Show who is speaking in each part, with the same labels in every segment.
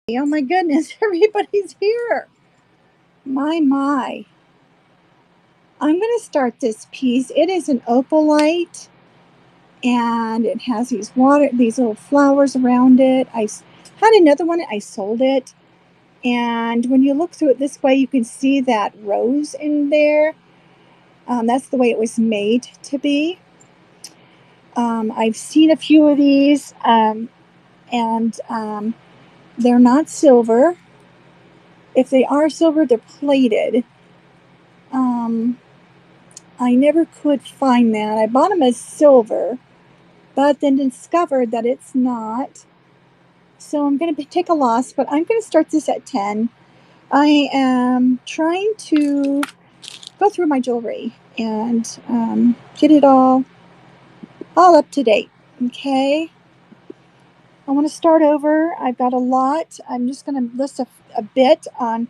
Speaker 1: Oh my goodness, everybody's here. My. I'm going to start this piece. It is an opalite and it has these little flowers around it. I had another one, I sold it. And when you look through it this way, you can see that rose in there. That's the way it was made to be. I've seen a few of these, and they're not silver. If they are silver, they're plated. Um, I never could find that. I bought them as silver, but then discovered that it's not. So I'm going to take a loss, but I'm going to start this at 10. I am trying to go through my jewelry and get it all up to date. Okay. I want to start over. I've got a lot. I'm just going to list a bit on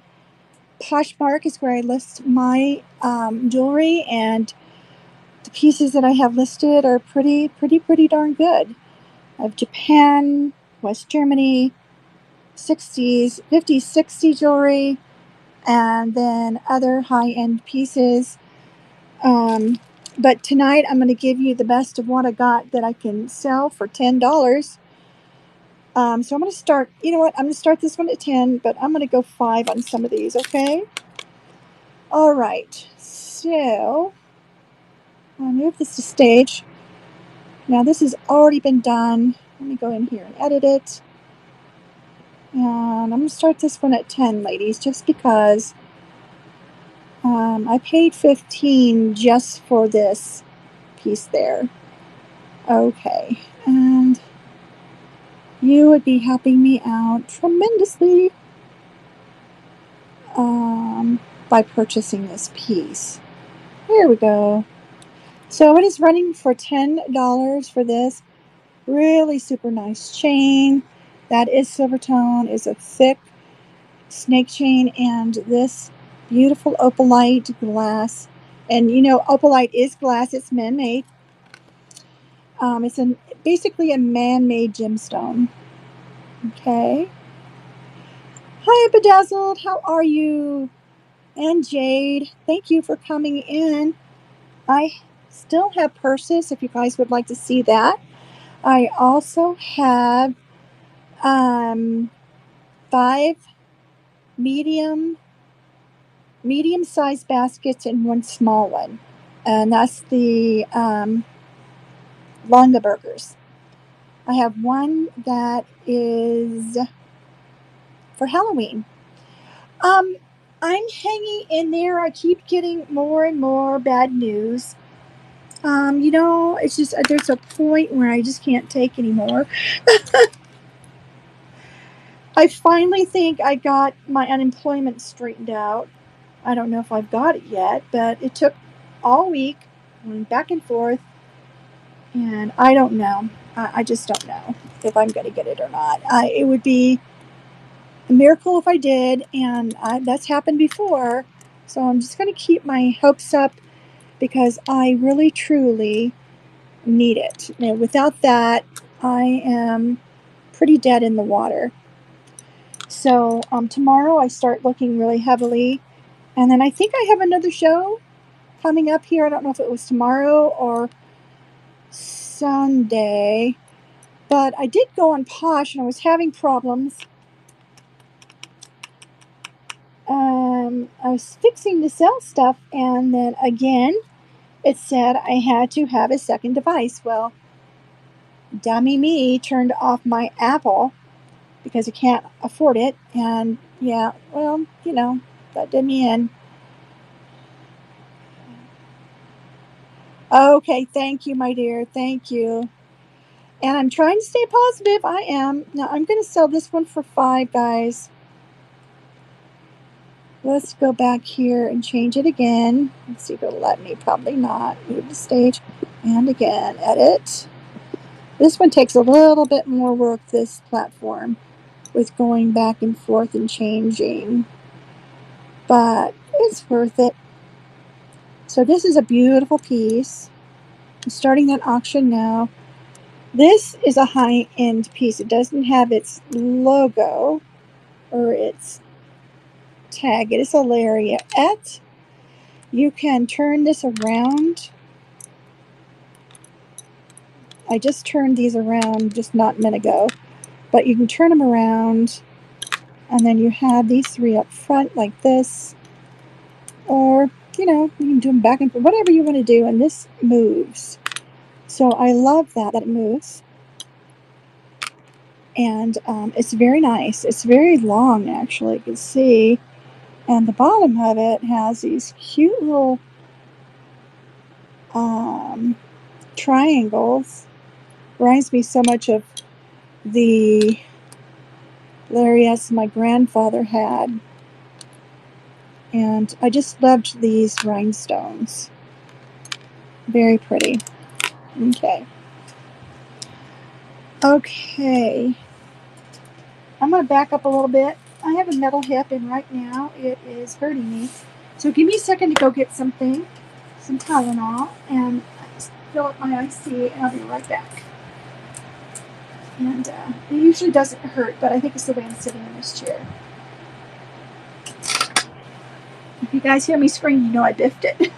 Speaker 1: Poshmark is where I list my jewelry, and the pieces that I have listed are pretty darn good. I have Japan, West Germany, 60s, 50s, 60s jewelry, and then other high-end pieces. But tonight I'm going to give you the best of what I got that I can sell for $10. So I'm going to start, you know what, I'm going to start this one at 10, but I'm going to go 5 on some of these, okay? All right, so I'll move this to stage. Now this has already been done. Let me go in here and edit it. And I'm going to start this one at 10, ladies, just because I paid 15 just for this piece there. Okay, and you would be helping me out tremendously by purchasing this piece. Here we go. So it is running for $10 for this. Really super nice chain. That is silver tone. Is a thick snake chain, and this beautiful opalite glass. And you know, opalite is glass. It's man-made. It's basically a man-made gemstone. Okay. Hi, Bedazzled. How are you? And Jade, thank you for coming in. I still have purses if you guys would like to see that. I also have 5 medium-sized baskets and 1 small one, and that's the Longa burgers. I have one that is for Halloween. Um, I'm hanging in there. I keep getting more and more bad news. You know, it's just there's a point where I just can't take anymore. I finally think I got my unemployment straightened out. I don't know if I've got it yet, but it took all week, going back and forth, and I don't know. I just don't know if I'm going to get it or not. It would be a miracle if I did, and that's happened before. So I'm just going to keep my hopes up because I really, truly need it. You know, without that, I am pretty dead in the water. So tomorrow I start looking really heavily, and then I think I have another show coming up here. I don't know if it was tomorrow or Sunday, but I did go on Posh and I was having problems. I was fixing to sell stuff, and then again, it said I had to have a second device. Well, dummy me turned off my Apple because I can't afford it, and yeah, well, you know, that did me in. Okay, thank you, my dear. Thank you. And I'm trying to stay positive. I am. Now, I'm going to sell this one for 5, guys. Let's go back here and change it again. Let's see if it'll let me. Probably not. Move the stage. And again, edit. This one takes a little bit more work, this platform, with going back and forth and changing. But it's worth it. So this is a beautiful piece. I'm starting that auction now. This is a high-end piece. It doesn't have its logo, or its tag. It is a lariat. You can turn this around. I just turned these around just not a minute ago, but you can turn them around, and then you have these three up front like this, or you can do them back and forth, whatever you want to do, and this moves. So I love that it moves, and it's very nice. It's very long, actually. You can see, and the bottom of it has these cute little triangles. Reminds me so much of the lariats my grandfather had, and I just loved these rhinestones. Very pretty. Okay, I'm going to back up a little bit. I have a metal hip, and right now it is hurting me, so give me a second to go get some Tylenol, and fill up my iced tea, and I'll be right back. And it usually doesn't hurt, but I think it's the way I'm sitting in this chair. If you guys hear me scream, you know I biffed it.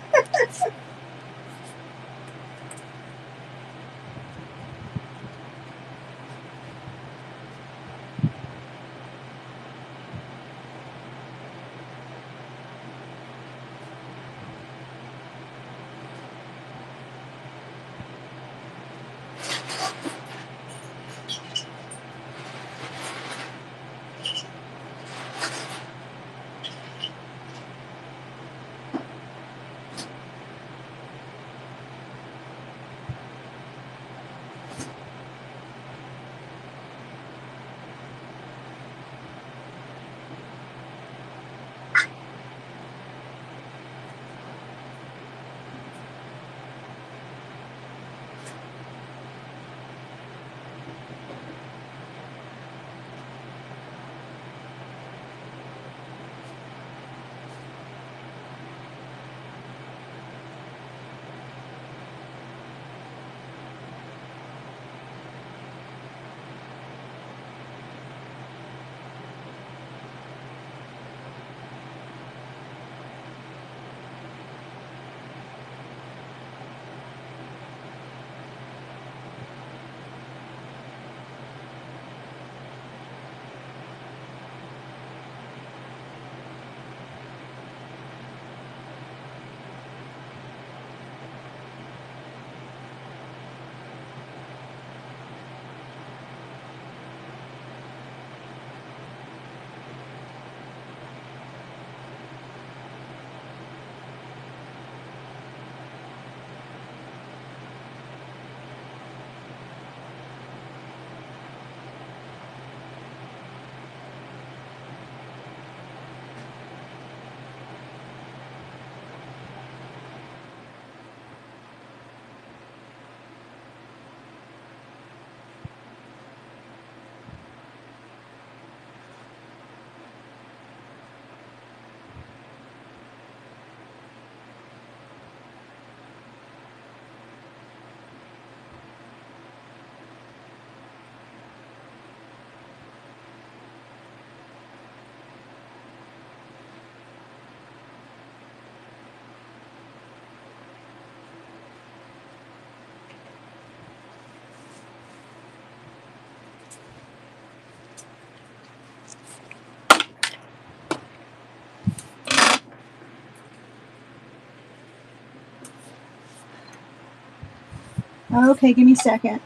Speaker 1: Okay, give me a second.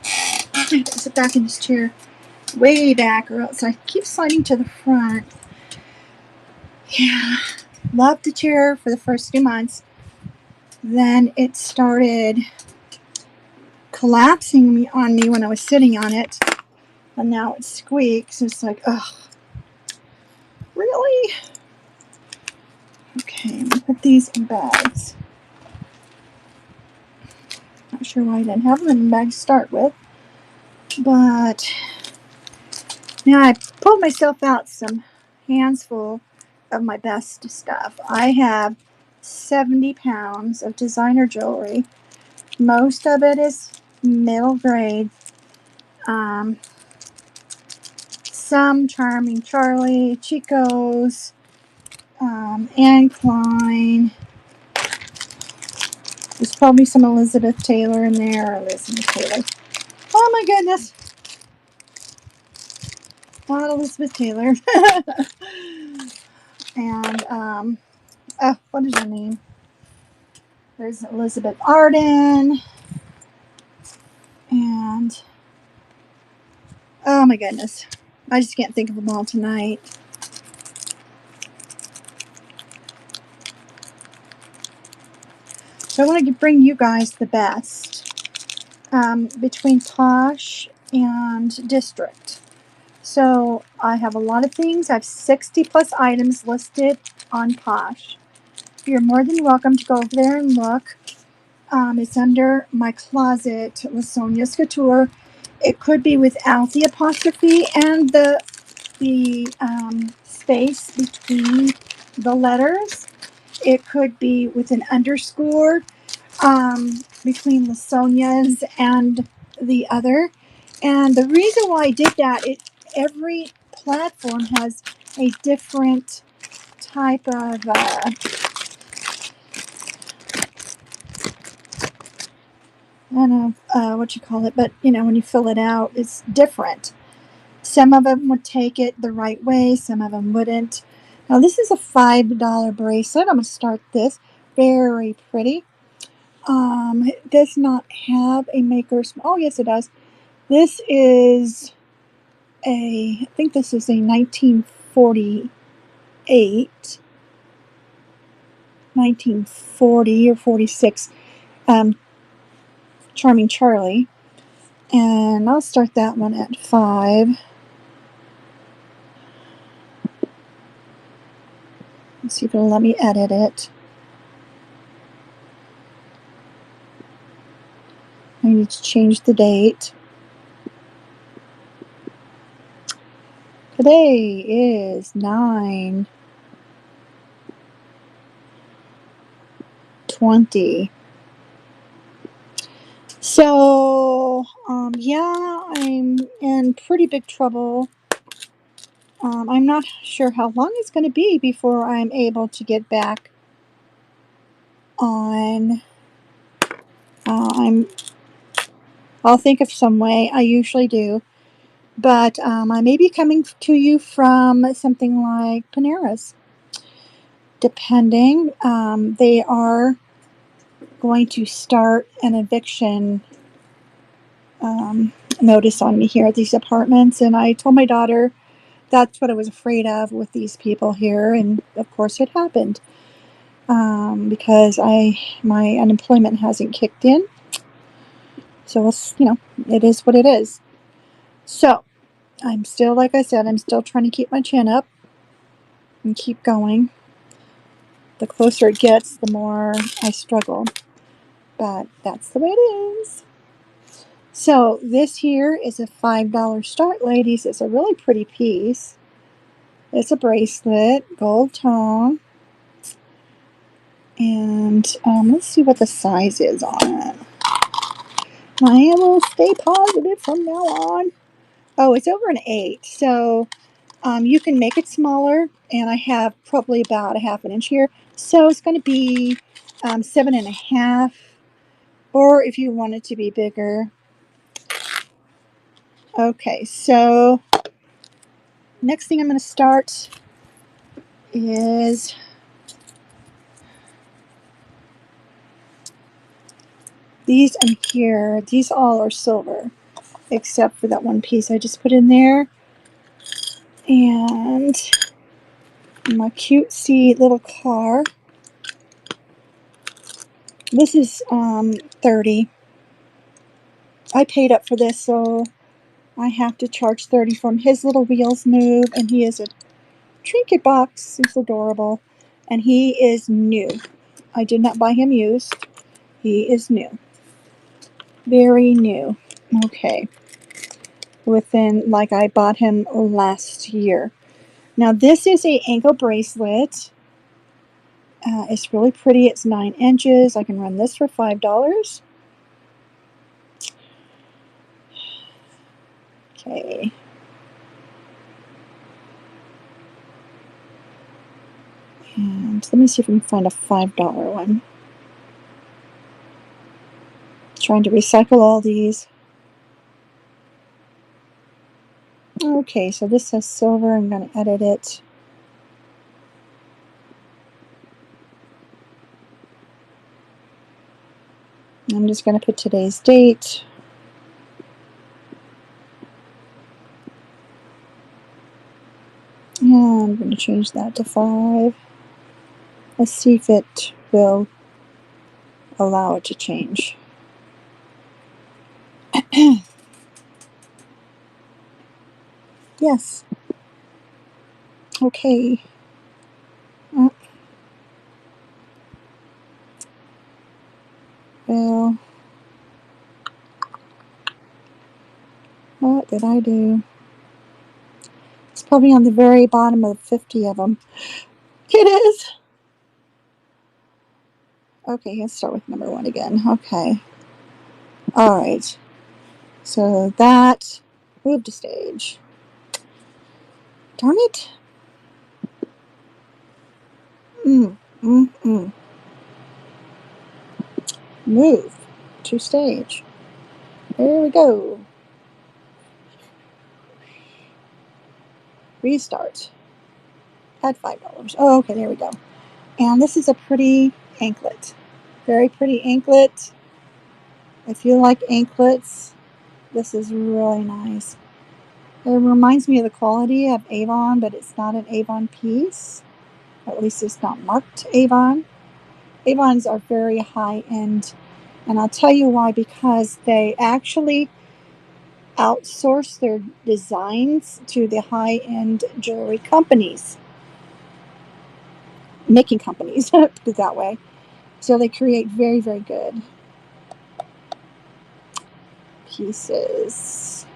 Speaker 1: I have to sit back in this chair way back, or else I keep sliding to the front. Yeah, loved the chair for the first few months. Then it started collapsing on me when I was sitting on it, and now it squeaks. It's like, ugh, really? Okay, I'm gonna put these in bags. Not sure why I didn't have them in bags to start with, but now I pulled myself out some hands full of my best stuff. I have 70 pounds of designer jewelry. Most of it is middle grade some Charming Charlie, Chico's, Anklets. There's probably some Elizabeth Taylor in there. Elizabeth Taylor. Oh my goodness. Not Elizabeth Taylor. And, what is her name? There's Elizabeth Arden. And, oh my goodness. I just can't think of them all tonight. So I want to bring you guys the best between Posh and District. So I have a lot of things. I have 60 plus items listed on Posh. You're more than welcome to go over there and look. It's under my closet with Sonia's Couture. It could be without the apostrophe and the space between the letters. It could be with an underscore between the Sonias and the other. And the reason why I did that, every platform has a different type of I don't know what you call it, but when you fill it out, it's different. Some of them would take it the right way, some of them wouldn't. Now this is a $5 bracelet. I'm going to start this. Very pretty. It does not have a maker's. Oh yes, it does. This is I think this is a 1948, 1940 or 46 Charming Charlie. And I'll start that one at 5. Let's see if it'll let me edit it. I need to change the date. Today is 9/20. So, yeah, I'm in pretty big trouble. I'm not sure how long it's going to be before I'm able to get back on. I'll think of some way. I usually do. But I may be coming to you from something like Panera's. Depending. They are going to start an eviction notice on me here at these apartments. And I told my daughter that's what I was afraid of with these people here. And of course it happened. Because my unemployment hasn't kicked in. So it's, it is what it is. So I'm still, like I said, I'm still trying to keep my chin up and keep going. The closer it gets, the more I struggle. But that's the way it is. So this here is a $5 start, ladies. It's a really pretty piece. It's a bracelet, gold tone. And let's see what the size is on it. I will stay positive from now on. Oh, it's over an 8. So you can make it smaller. And I have probably about a half an inch here. So it's going to be 7.5. Or if you want it to be bigger. Okay, so next thing I'm going to start is these in here. These all are silver, except for that one piece I just put in there. And my cutesy little car. This is 30. I paid up for this, so I have to charge 30 from his little wheels move, and he is a trinket box. He's adorable, and he is new. I did not buy him used. He is new. Very new. Okay. Within, like I bought him last year. Now this is a ankle bracelet. It's really pretty. It's 9 inches. I can run this for $5. Okay. And let me see if we can find a $5 one. Trying to recycle all these. Okay, so this says silver. I'm going to edit it. I'm just going to put today's date. And I'm going to change that to 5. Let's see if it will allow it to change. Yes. Okay. Well, what did I do? It's probably on the very bottom of 50 of them. It is. Okay, let's start with number 1 again. Okay. All right. So that moved to stage. Darn it. Move to stage. There we go. Restart. Add $5. Oh, okay, there we go. And this is a pretty anklet. Very pretty anklet. If you like anklets, this is really nice. It reminds me of the quality of Avon, but it's not an Avon piece. At least it's not marked Avon. Avons are very high end, and I'll tell you why, because they actually outsource their designs to the high end jewelry companies, making companies, put it that way. So they create very, very good pieces.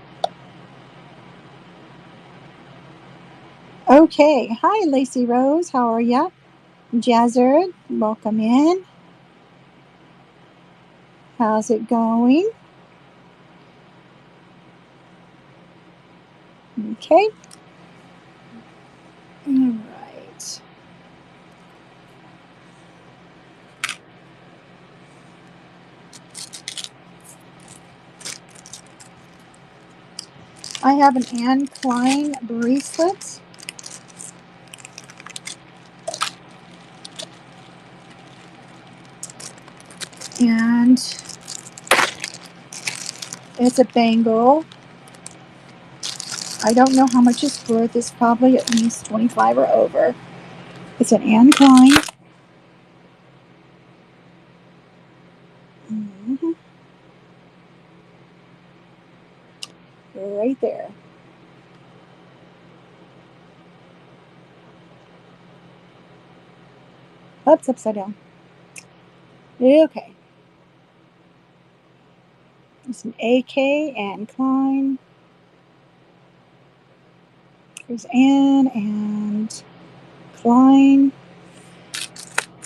Speaker 1: Okay, hi Lacey Rose, how are ya? Jazzard, welcome in. How's it going? Okay. All right. I have an Anne Klein bracelet. And it's a bangle. I don't know how much it's worth. It's probably at least 25 or over. It's an Anne Klein. Mm-hmm. Right there. Oops, upside down. Okay. It's an AK Anne Klein. There's Anne and Klein.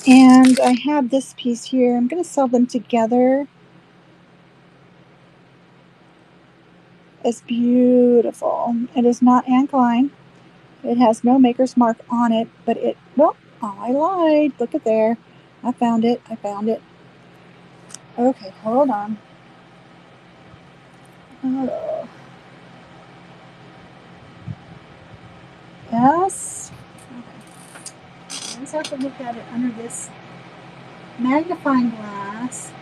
Speaker 1: And I have this piece here. I'm going to sell them together. It's beautiful. It is not Anne Klein. It has no maker's mark on it, but it, well, oh, I lied. Look at there. I found it. I found it. Okay, hold on. Oh. Yes. Okay. I just have to look at it under this magnifying glass.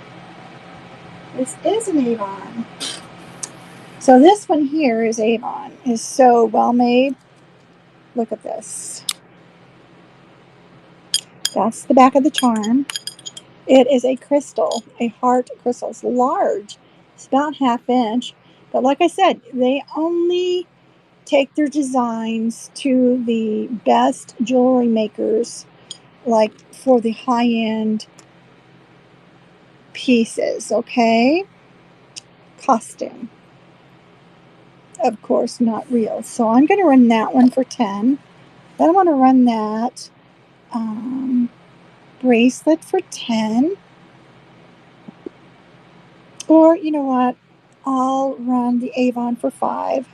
Speaker 1: This is an Avon. So this one here is Avon. Is so well made. Look at this. That's the back of the charm. It is a crystal, a heart crystal. It's large. It's about 1/2 inch. But like I said, they only take their designs to the best jewelry makers, like for the high-end pieces, okay? Costume. Of course, not real. So I'm going to run that one for 10. Then I want to run that bracelet for 10. Or, you know what? I'll run the Avon for 5.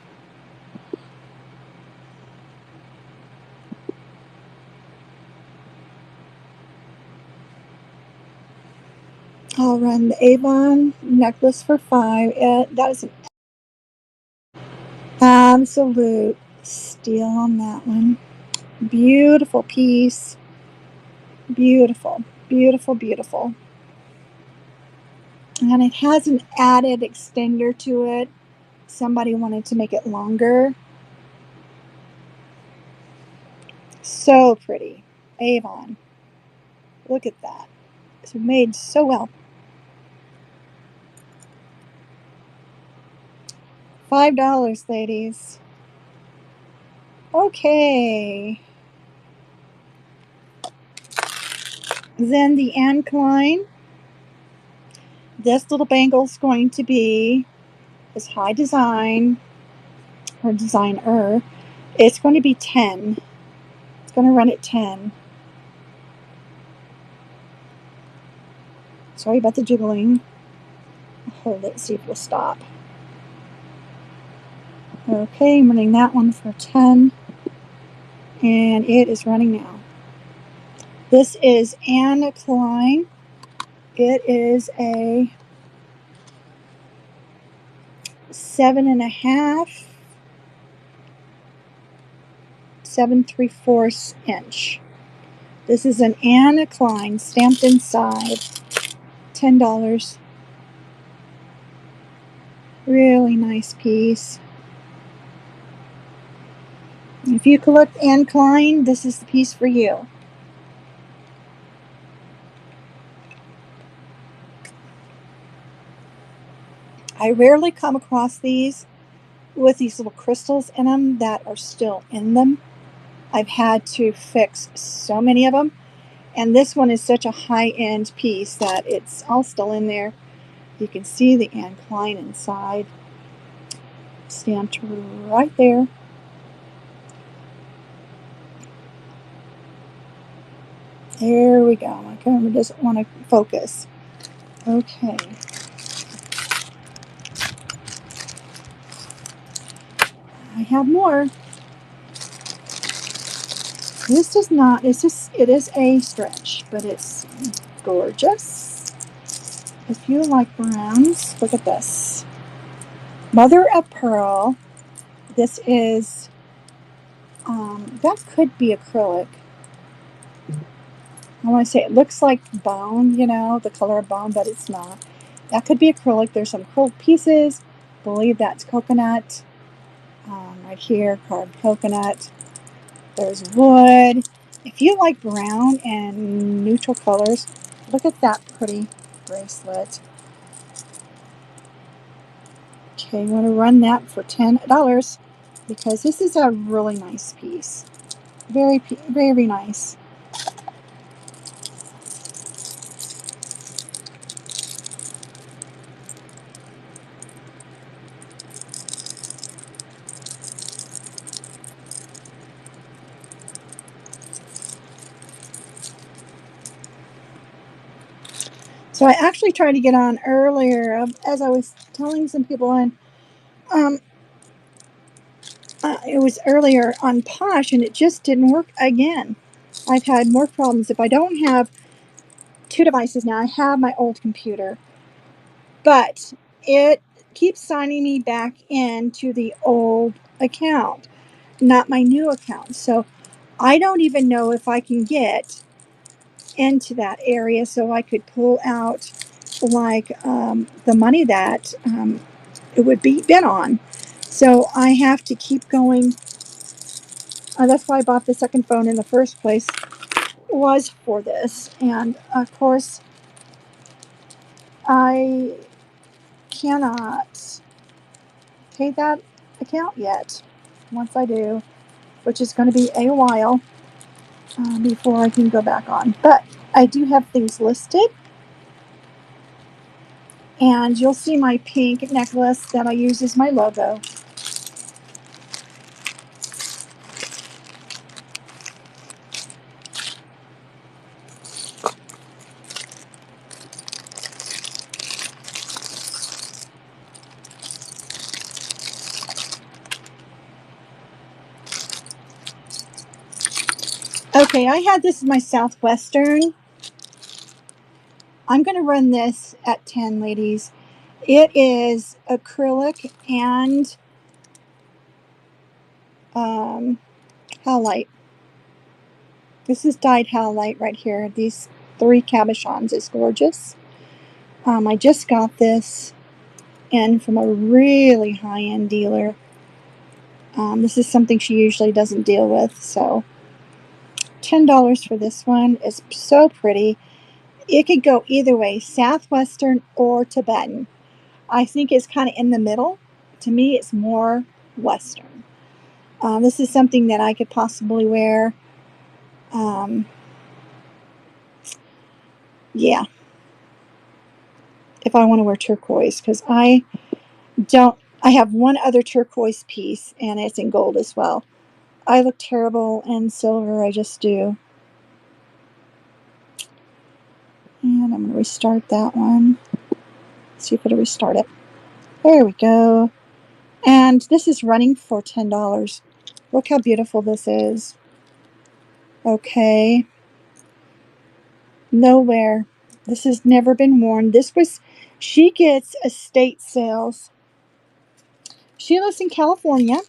Speaker 1: I'll run the Avon necklace for $5. That is an absolute steal on that one. Beautiful piece. Beautiful, beautiful, beautiful. And it has an added extender to it. Somebody wanted to make it longer. So pretty. Avon. Look at that. It's made so well. $5, ladies. Okay. Then the Ankline. This little bangle is going to be this high design or designer. It's going to be 10. It's going to run at 10. Sorry about the jiggling. Hold it, see if it'll stop. Okay, I'm running that one for 10. And it is running now. This is Anklets. It is a 7.5, 7 3/4 inch. This is an Anklets stamped inside. $10. Really nice piece. If you collect Anklets, this is the piece for you. I rarely come across these with these little crystals in them that are still in them. I've had to fix so many of them, and this one is such a high-end piece that it's all still in there. You can see the Anklets inside, stamped right there. There we go. My camera doesn't want to focus. Okay. I have more. This does not, it is a stretch, but it's gorgeous. If you like browns, look at this. Mother of Pearl. This is, that could be acrylic. I want to say it looks like bone, the color of bone, but it's not. That could be acrylic. There's some acrylic pieces. I believe that's coconut. Right here, carved coconut. There's wood. If you like brown and neutral colors, look at that pretty bracelet. Okay, you want to run that for $10 because this is a really nice piece. Very, very nice. So I actually tried to get on earlier, as I was telling some people, and it was earlier on Posh, and it just didn't work again. I've had more problems. If I don't have two devices now, I have my old computer, but it keeps signing me back into the old account, not my new account. So I don't even know if I can get into that area so I could pull out like the money that it would be been on. So I have to keep going. That's why I bought the second phone in the first place, was for this. And of course, I cannot pay that account yet. Once I do, which is going to be a while before I can go back on. But I do have things listed. And you'll see my pink necklace that I use as my logo. Okay, I had this as my Southwestern. I'm going to run this at 10, ladies. It is acrylic and howlite. This is dyed howlite right here. These 3 cabochons is gorgeous. I just got this in from a really high-end dealer. This is something she usually doesn't deal with, so $10 for this one is so pretty. It could go either way, Southwestern or Tibetan. I think it's kind of in the middle. To me, it's more Western. This is something that I could possibly wear. Yeah, if I want to wear turquoise, because I don't. I have one other turquoise piece, and it's in gold as well. I look terrible in silver. I just do. And I'm going to restart that one. See if it'll restart it. There we go. And this is running for $10. Look how beautiful this is. Okay. Nowhere. This has never been worn. She gets estate sales. She lives in California.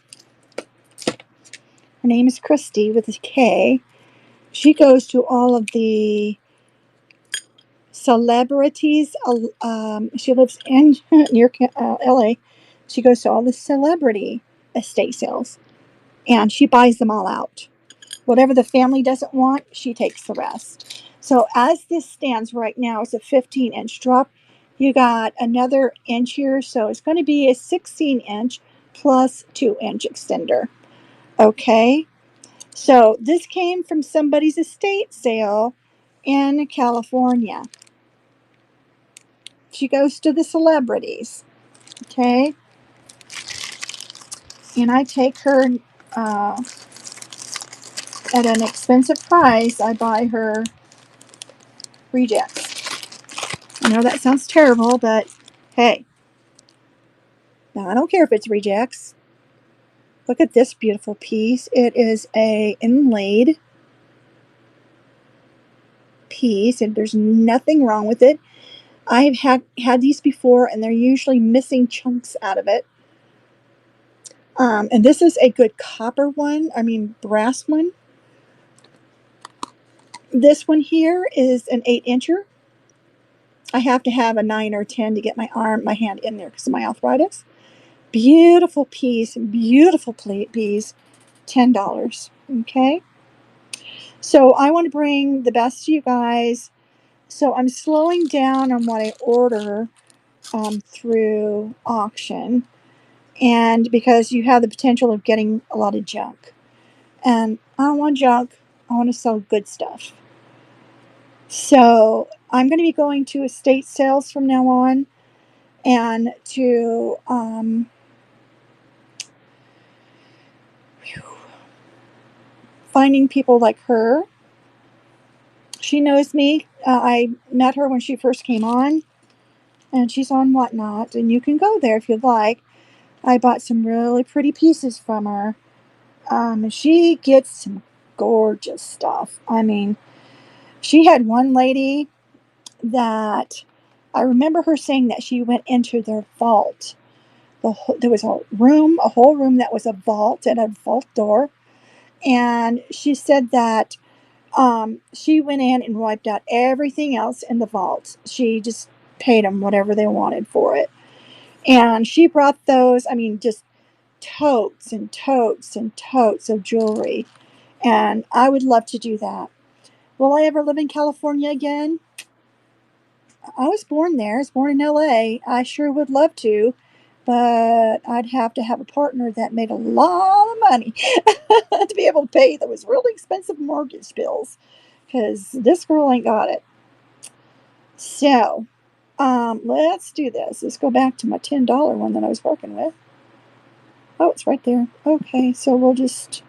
Speaker 1: Her name is Christy with a K. She goes to all of the celebrities. She lives in near LA. She goes to all the celebrity estate sales and she buys them all out. Whatever the family doesn't want, she takes the rest. So as this stands right now, it's a 15-inch drop. You got another inch here, so it's going to be a 16-inch plus 2-inch extender. Okay, so this came from somebody's estate sale in California. She goes to the celebrities. Okay, and I take her at an expensive price. I buy her rejects. I know that sounds terrible, but hey, now I don't care if it's rejects. Look at this beautiful piece. It is a inlaid piece, and there's nothing wrong with it. I've had these before, and they're usually missing chunks out of it. And this is a good copper one. I mean, brass one. This one here is an 8-incher. I have to have a 9 or 10 to get my hand in there because of my arthritis. Beautiful piece, beautiful piece, $10. Okay. So I want to bring the best to you guys. So I'm slowing down on what I order through auction, and because you have the potential of getting a lot of junk. And I don't want junk. I want to sell good stuff. So I'm going to be going to estate sales from now on, and to finding people like her. She knows me. I met her when she first came on, and she's on Whatnot, and you can go there if you'd like. I bought some really pretty pieces from her. She gets some gorgeous stuff. I mean, she had one lady that I remember her saying that she went into their vault. There was a whole room that was a vault and a vault door. And she said that she went in and wiped out everything else in the vault. She just paid them whatever they wanted for it. And she brought those, I mean, just totes and totes and totes of jewelry. And I would love to do that. Will I ever live in California again? I was born there. I was born in LA. I sure would love to, but I'd have to have a partner that made a lot of money to be able to pay those really expensive mortgage bills, because this girl ain't got it. So, let's do this. Let's go back to my $10 one that I was working with. Oh, it's right there. Okay, so we'll just...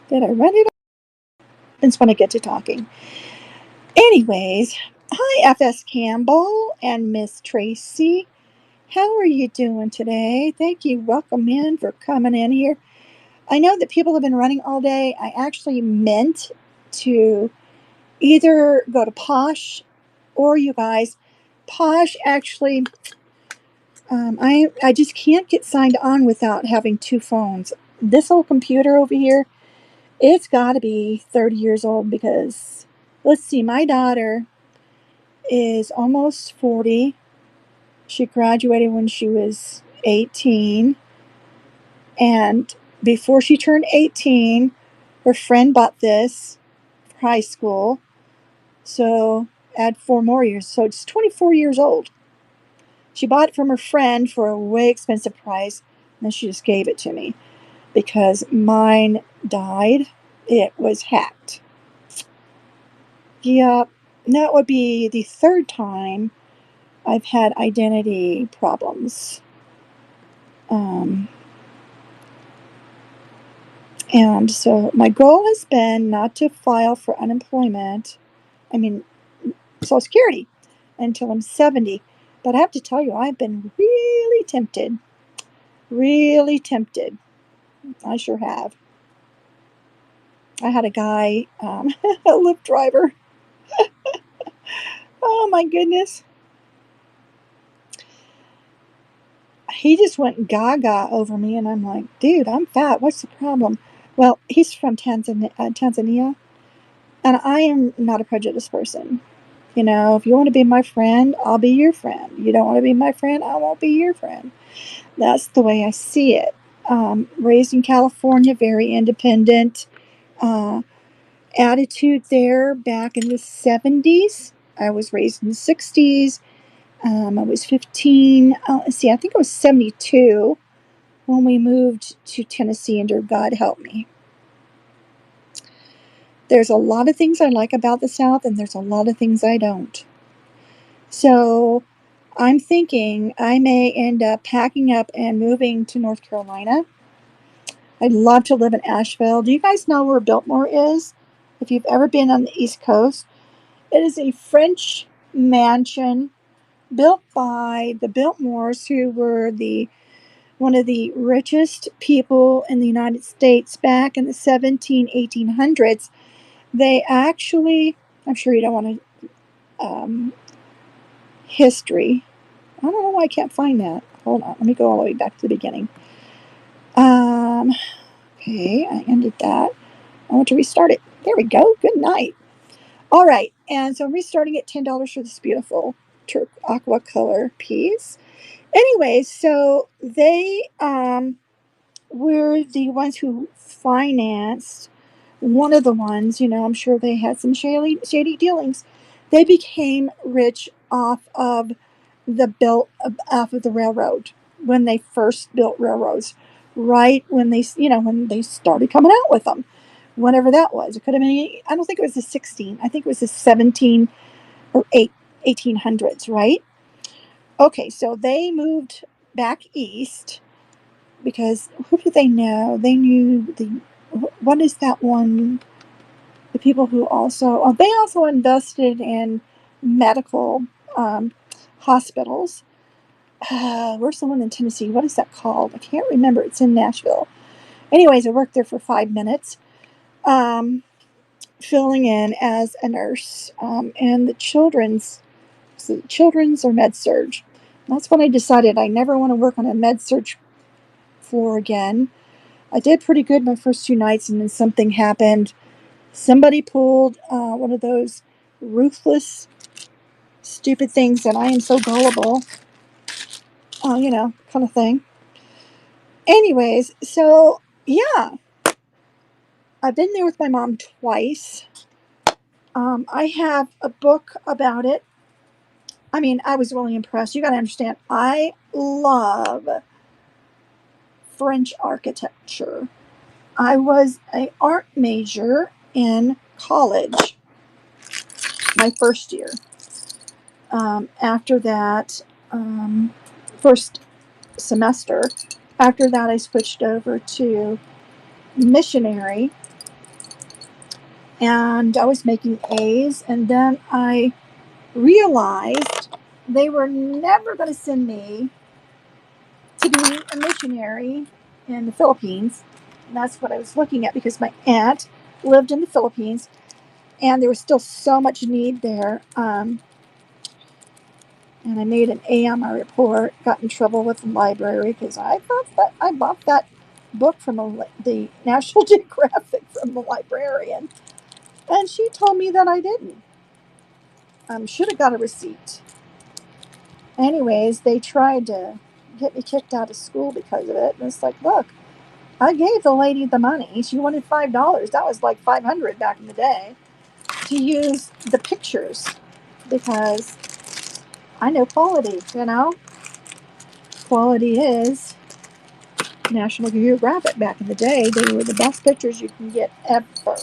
Speaker 1: Did I run it? That's when I get to talking. Anyways, hi FS Campbell and Miss Tracy. How are you doing today? Thank you. Welcome in for coming in here. I know that people have been running all day. I actually meant to Either go to Posh or you guys. Posh actually, I just can't get signed on without having two phones. This old computer over here, it's got to be 30 years old because, let's see, my daughter is almost 40. She graduated when she was 18. And before she turned 18, her friend bought this for high school. So add 4 more years. So it's 24 years old. She bought it from her friend for a way expensive price. And then she just gave it to me because mine died. It was hacked. Yep. That would be the third time I've had identity problems. Um, and so my goal has been not to file for unemployment. I mean, Social Security until I'm 70. But I have to tell you, I've been really tempted. Really tempted. I sure have. I had a guy, a Lyft driver. Oh my goodness. He just went gaga over me, and I'm like, dude, I'm fat. What's the problem? Well, he's from Tanzania, and I am not a prejudiced person. You know, if you want to be my friend, I'll be your friend. You don't want to be my friend, I won't be your friend. That's the way I see it. Raised in California, very independent. Uh, Attitude there back in the 70s. I was raised in the 60s. I was 15. See, I think I was 72 when we moved to Tennessee, and dear God help me. There's a lot of things I like about the South, and there's a lot of things I don't. So I'm thinking I may end up packing up and moving to North Carolina. I'd love to live in Asheville. Do you guys know where Biltmore is? If you've ever been on the East Coast, it is a French mansion built by the Biltmores, who were the one of the richest people in the United States back in the 1800s. They actually, I'm sure you don't want to, history. I don't know why I can't find that. Hold on, let me go all the way back to the beginning. Um, okay, I ended that. I want to restart it. There we go. Good night. All right, and so I'm restarting at $10 for this beautiful aqua color piece. Anyways, so they were the ones who financed one of the ones. You know, I'm sure they had some shady dealings. They became rich off of the railroad when they first built railroads. Right when when they started coming out with them, whenever that was. It could have been, I don't think it was the 16. I think it was the 17 or 1800s, right? Okay, so they moved back east because who did they know? They knew what is that one? The people who they also invested in medical um, hospitals. Where's the one in Tennessee? What is that called? I can't remember. It's in Nashville. Anyways, I worked there for 5 minutes. Um, Filling in as a nurse, and the children's or med surge. That's when I decided I never want to work on a med surge floor again. I did pretty good my first 2 nights, and then something happened. Somebody pulled one of those ruthless, stupid things that I am so gullible, kind of thing. Anyways, so yeah, I've been there with my mom twice. I have a book about it. I mean, I was really impressed. You got to understand, I love French architecture. I was an art major in college, my first year. After that, first semester, after that, I switched over to missionary, and I was making A's, and then I realized they were never going to send me to be a missionary in the Philippines. And that's what I was looking at because my aunt lived in the Philippines. and there was still so much need there. And I made an A on my report. Got in trouble with the library because I thought that I bought that book from the National Geographic from the librarian, and she told me that I didn't. Should have got a receipt. Anyways, they tried to get me kicked out of school because of it. And it's like, look, I gave the lady the money. She wanted $5. That was like 500 back in the day to use the pictures because I know quality. Quality is National Geographic back in the day. They were the best pictures you can get ever.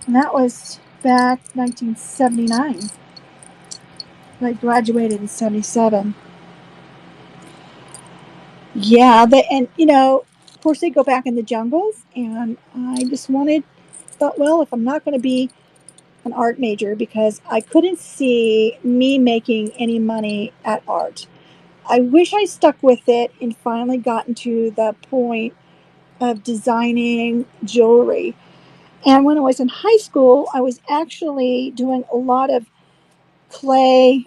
Speaker 1: And that was back 1979. I graduated in 77. Yeah, and of course they go back in the jungles, and I just thought, well, if I'm not going to be an art major, because I couldn't see me making any money at art. I wish I stuck with it and finally gotten to the point of designing jewelry. And when I was in high school, I was actually doing a lot of clay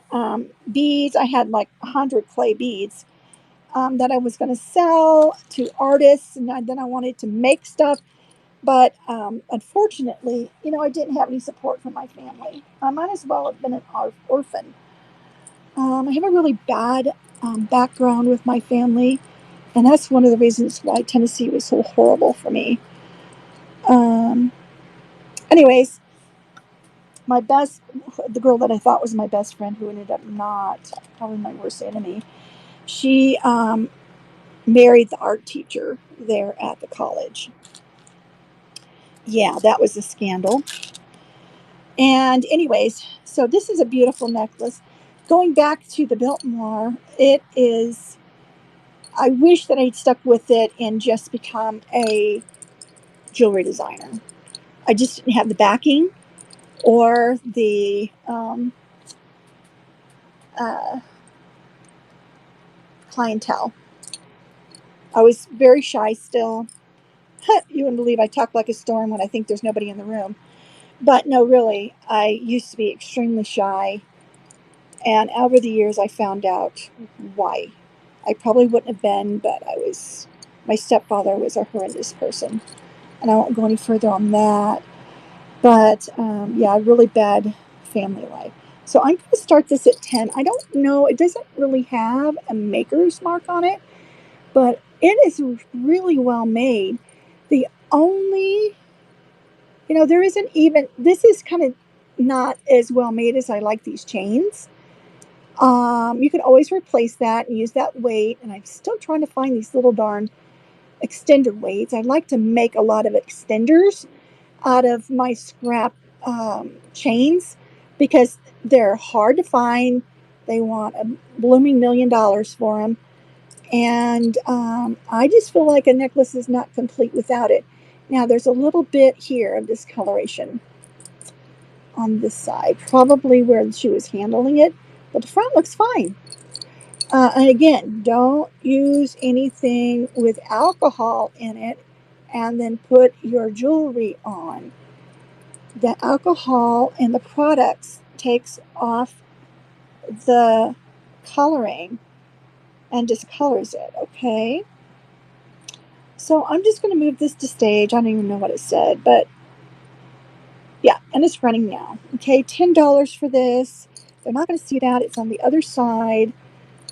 Speaker 1: beads. I had like 100 clay beads that I was going to sell to artists, and then I wanted to make stuff. But unfortunately, I didn't have any support from my family. I might as well have been an orphan. I have a really bad background with my family, and that's one of the reasons why Tennessee was so horrible for me. Um, anyways, the girl that I thought was my best friend, who ended up not, probably my worst enemy, she married the art teacher there at the college. Yeah, that was a scandal. And anyways, so this is a beautiful necklace. Going back to the Biltmore, it is, I wish that I'd stuck with it and just become a jewelry designer. I just didn't have the backing or the uh, clientele. I was very shy still. You wouldn't believe I talk like a storm when I think there's nobody in the room. But no, really, I used to be extremely shy. And over the years, I found out why. I probably wouldn't have been, but my stepfather was a horrendous person. And I won't go any further on that. But yeah, really bad family life. So I'm going to start this at 10. I don't know, it doesn't really have a maker's mark on it, but it is really well made. The only, there isn't even, this is kind of not as well made as I like these chains. You can always replace that and use that weight. And I'm still trying to find these little darn extender weights. I'd like to make a lot of extenders out of my scrap chains because they're hard to find. They want a blooming $1,000,000 for them. And I just feel like a necklace is not complete without it. Now, there's a little bit here of discoloration on this side, probably where she was handling it, but the front looks fine. And again, don't use anything with alcohol in it and then put your jewelry on. The alcohol in the products takes off the coloring and discolors it, okay? So I'm just going to move this to stage. I don't even know what it said, but yeah, and it's running now. Okay, $10 for this. They're not going to see that. It's on the other side,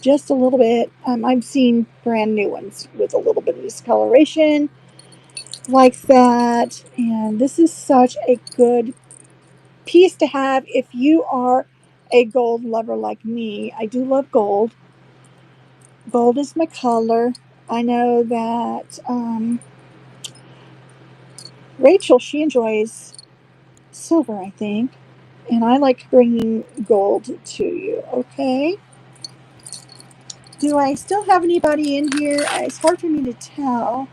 Speaker 1: just a little bit. I've seen brand new ones with a little bit of discoloration like that. And this is such a good piece to have if you are a gold lover like me. I do love gold. Gold is my color. I know that Rachel, she enjoys silver, I think. And I like bringing gold to you, okay? Do I still have anybody in here? It's hard for me to tell.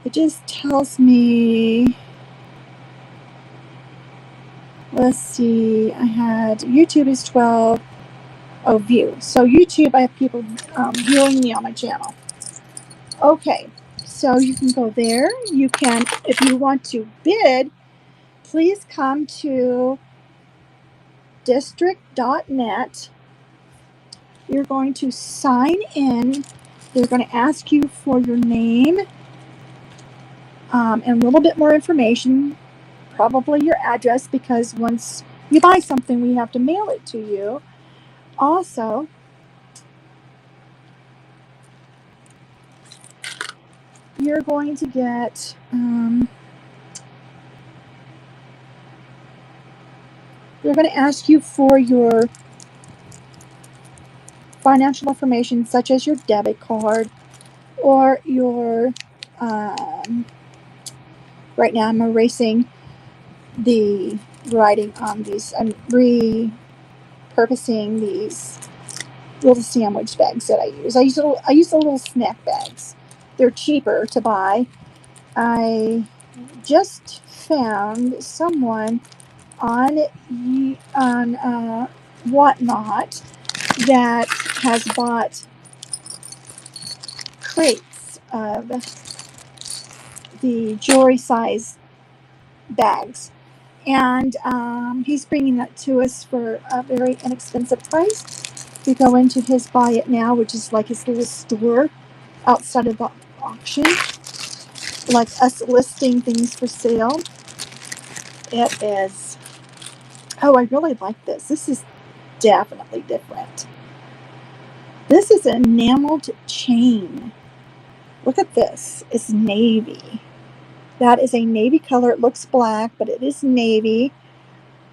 Speaker 1: It just tells me, let's see, I had YouTube is 12. Oh, view. So YouTube, I have people viewing me on my channel. Okay, so you can go there. You can, if you want to bid, please come to district.net. You're going to sign in. They're going to ask you for your name and a little bit more information, probably your address, because once you buy something, we have to mail it to you. Also, you're going to get they're going to ask you for your financial information, such as your debit card or your right now I'm erasing the writing on these. I'm repurposing these little sandwich bags that I use. I use the little snack bags. They're cheaper to buy. I just found someone on Whatnot that has bought crates of the jewelry size bags, and he's bringing that to us for a very inexpensive price. We go into his Buy It Now, which is like his little store outside of the auction, like us listing things for sale. It is, oh, I really like this. This is definitely different. This is an enameled chain. Look at this. It's navy. That is a navy color. It looks black, but it is navy.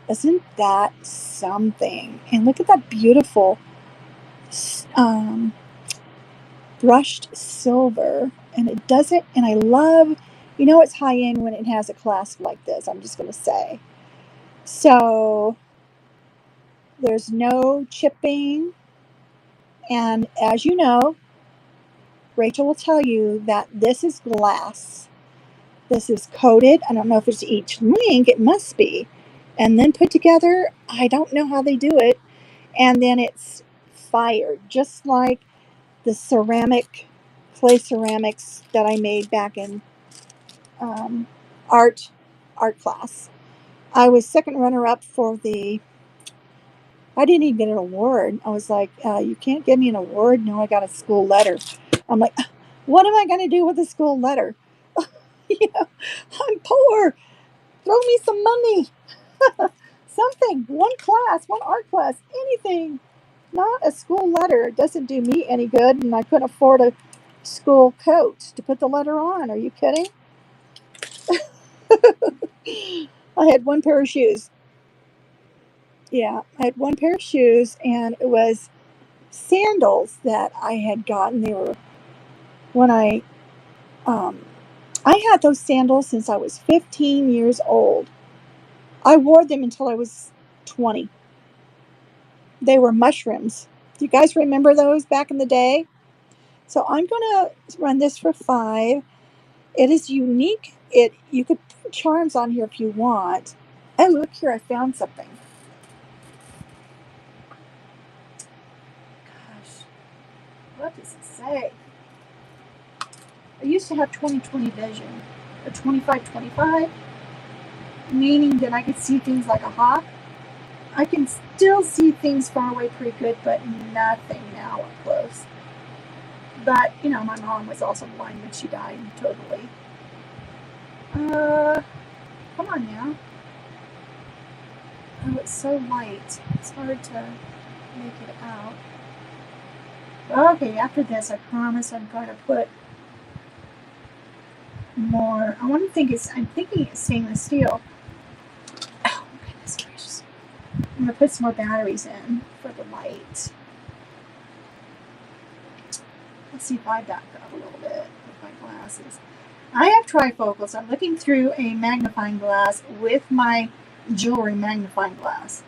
Speaker 1: Isn't that something? And look at that beautiful brushed silver. And it doesn't, and I love, it's high end when it has a clasp like this, I'm just going to say. So there's no chipping. And as you know, Rachel will tell you that this is glass. This is coated. I don't know if it's each link. It must be. And then put together, I don't know how they do it. And then it's fired, just like the clay ceramics that I made back in art class. I was second runner-up for I didn't even get an award. I was like, you can't give me an award? No, I got a school letter. I'm like, what am I going to do with a school letter? I'm poor. Throw me some money. Something. One art class, anything. Not a school letter. It doesn't do me any good, and I couldn't afford a school coat to put the letter on. Are you kidding? I had one pair of shoes. Yeah, I had one pair of shoes, and it was sandals that I had gotten. They were when I had those sandals since I was 15 years old. I wore them until I was 20. They were mushrooms. Do you guys remember those back in the day? So I'm going to run this for 5. It is unique. You could put charms on here if you want. Oh, look here, I found something. Gosh, what does it say? I used to have 20/20 vision, or 25/25, meaning that I could see things like a hawk. I can still see things far away pretty good, but nothing now up close. But, my mom was also blind when she died, totally. Come on now. Oh, it's so light. It's hard to make it out. Okay, after this, I promise I'm going to put more. I'm thinking it's stainless steel. Oh, goodness gracious. I'm going to put some more batteries in for the light. Let's see if I back up a little bit with my glasses. I have trifocals. I'm looking through a magnifying glass with my jewelry magnifying glass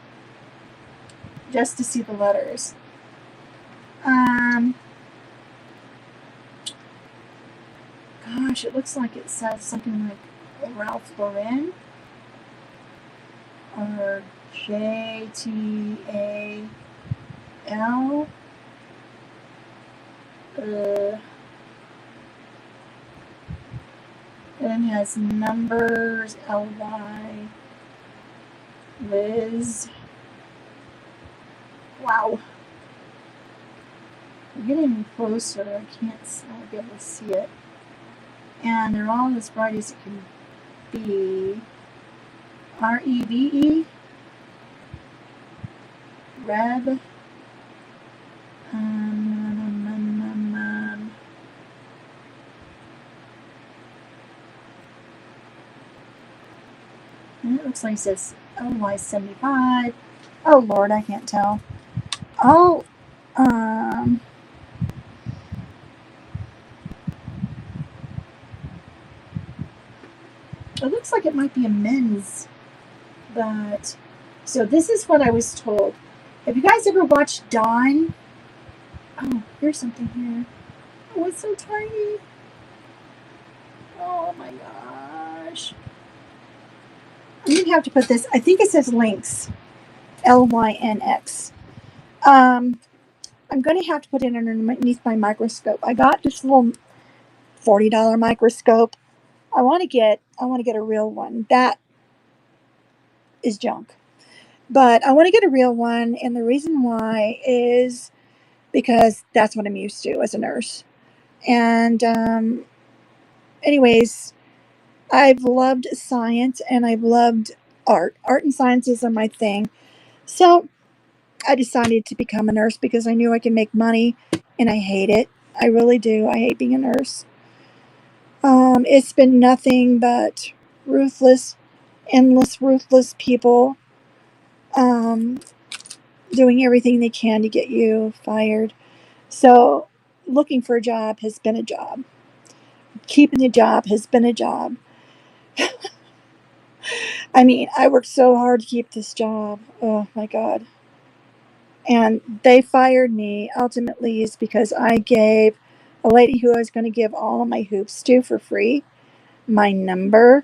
Speaker 1: just to see the letters. Gosh, it looks like it says something like Ralph Lauren or JTAL. And it has numbers, LY. Liz. Wow. We're getting closer. I can't be able to see it. And they're all as bright as it can be. REVE. Red. And it looks like it says LY75. Oh Lord, I can't tell. Oh, it looks like it might be a men's, but so this is what I was told. Have you guys ever watched Dawn? Oh, here's something here. Oh, it's so tiny. Oh my gosh. I'm gonna have to put this. I think it says Lynx, LYNX. I'm gonna have to put it underneath my microscope. I got this little $40 microscope. I want to get a real one. That is junk. But I want to get a real one, and the reason why is because that's what I'm used to as a nurse. And anyways, I've loved science and I've loved art. Art and sciences are my thing. So I decided to become a nurse because I knew I could make money, and I hate it. I really do. I hate being a nurse. It's been nothing but ruthless, endless, ruthless people um, doing everything they can to get you fired. So looking for a job has been a job. Keeping a job has been a job. I mean, I worked so hard to keep this job. Oh my God. And they fired me ultimately is because I gave a lady who I was going to give all of my hoops to for free my number.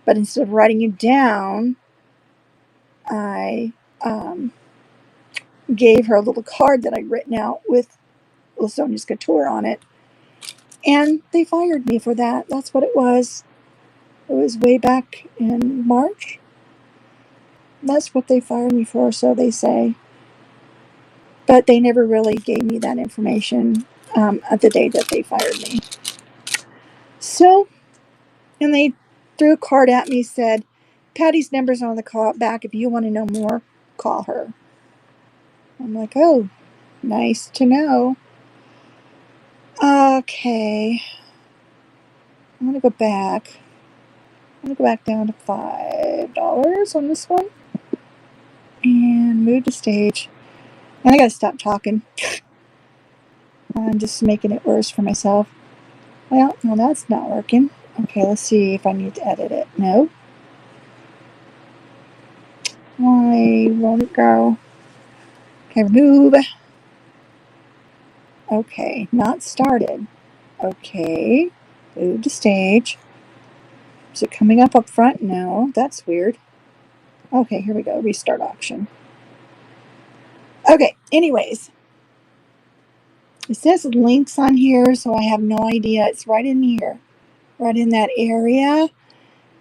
Speaker 1: But instead of writing it down, I gave her a little card that I'd written out with Lasonia's Couture on it. And they fired me for that. That's what it was. It was way back in March. That's what they fired me for, so they say. But they never really gave me that information at the day that they fired me. So, and they threw a card at me, said, Patty's number's on the call back. If you want to know more, call her. I'm like, oh, nice to know. Okay. I'm going to go back. I'm going to go back down to $5 on this one. And move to stage. And I got to stop talking. I'm just making it worse for myself. Well, no, that's not working. Okay, let's see if I need to edit it. No. Why won't it go? Okay, remove. Okay, not started. Okay, move to stage. Is it coming up front? No, that's weird. Okay, here we go. Restart auction. Okay, anyways. It says links on here, so I have no idea. It's right in here, right in that area,